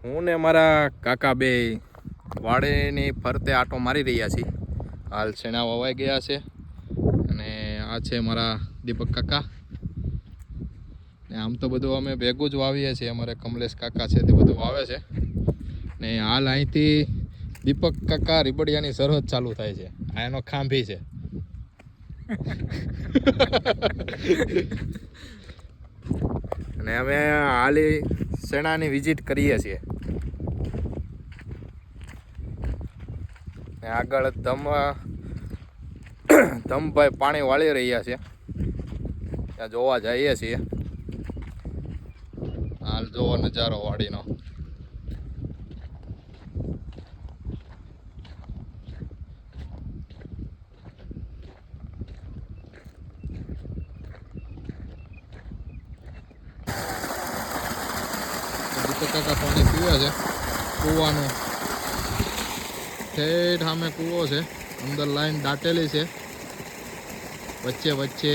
હું ને મારા કાકા બે વાડેની ફરતે આટો મારી રહ્યા છીએ. હાલ શેણા વવાઈ ગયા છે અને આ છે મારા દીપક કાકા. ને આમ તો બધું અમે ભેગું જ વાવીએ છીએ. અમારે કમલેશ કાકા છે તે બધું વાવે છે. ને હાલ અહીંથી દીપક કાકા રીબડિયાની સરહદ ચાલુ થાય છે. આ એનો ખાંભી છે. અને અમે હાલી શેણાની વિઝિટ કરીએ છીએ. ને આગળ ધમભાઈ પાણી વાળી રહ્યા છે, ત્યાં જોવા જઈએ છીએ. હાલ જોવો નજારો વાડીનો. કાકા પાણી પીવે છે કૂવાનું. ઠેઠ સામે કૂવો છે, અંદર લાઈન દાટેલી છે, વચ્ચે વચ્ચે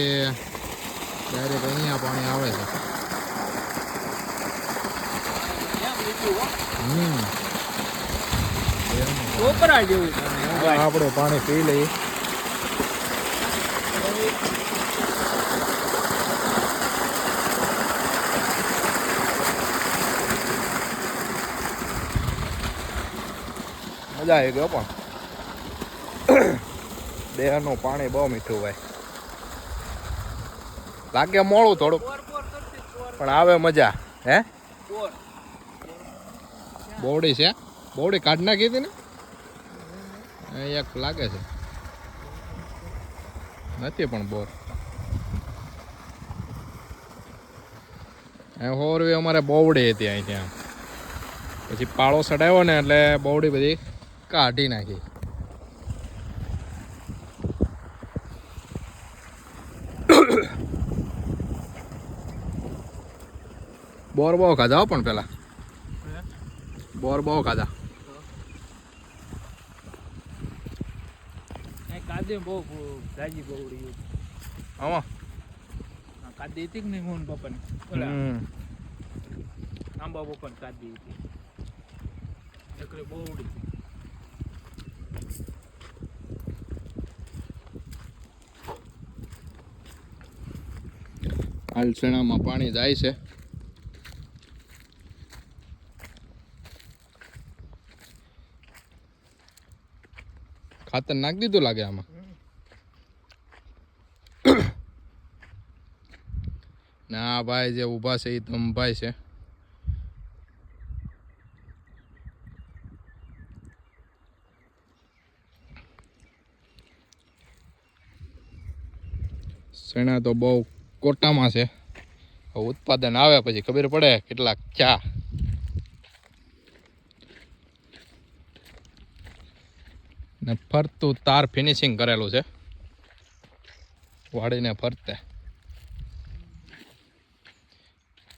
ડાયરેક્ટ અહીંયા પાણી આવે છે. આપણે પાણી પી લઈએ. મજા આવી ગયો પણ દેહનું પાણી બહુ મીઠું ભાઈ. લાગે મોડું થોડુંક પણ આવે મજા. હે બોવડી છે, બોવડી કાઢ નાખી હતી ને એક લાગે છે, નથી પણ બોર. હોરવી અમારે બોવડી હતી અહીં ત્યાં, પછી પાળો ચડાવ્યો ને એટલે બોવડી બધી કાઢી નાખી. બોર બહુ ખાધા હો, પણ પેલા બોર બહુ ખાધા. કાદે બહુ ગાજી બોવડી આમાં કાદી હતી કે નહીં મોહન બાપાને આંબા બાપાને કાદી હતી એટલે બોવડી. હાલ શેણામાં પાણી જાય છે. ખાતર નાખી દીધું લાગે આમાં. ના ભાઈ જે ઊભા છે એ ધમભાઈ છે. શેણા તો બહુ કોટામાં છે. ઉત્પાદન આવે પછી ખબર પડે કેટલાક ચા. ને ફરતું તાર ફિનિશિંગ કરેલું છે વાડીને ફરતે.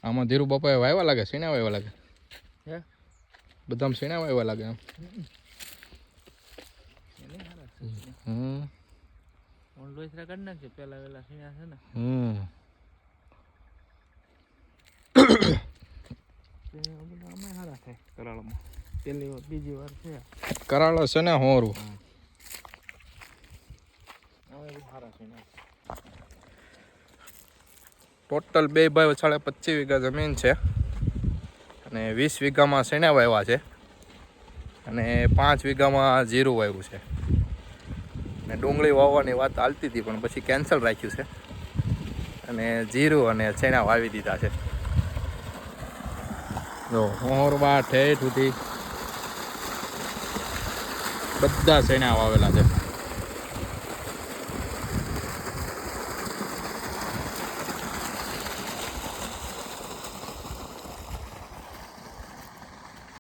આમાં ધીરુ બાપાએ વાવ્યા લાગે, સીણા વાવ્યા લાગે. બધામાં સીણા વાવ્યા લાગે આમ. પેલા વેલા સીણા છે ને. કરાળમાં પેલી વાર બીજી વાર છે. કરાળો છે ને હોરું. ટોટલ 2 બાય 25 વીઘા જમીન છે અને 20 વીઘામાં શેણા વાવ્યા છે અને 5 વીઘામાં જીરું વાવ્યું છે. ને ડુંગળી વાવવાની વાત હાલતી હતી પણ પછી કેન્સલ રાખ્યું છે અને જીરું અને શેણા વાવી દીધા છે. જો હોરવા ઠેઠ સુધી બધા શેણા વાવેલા છે.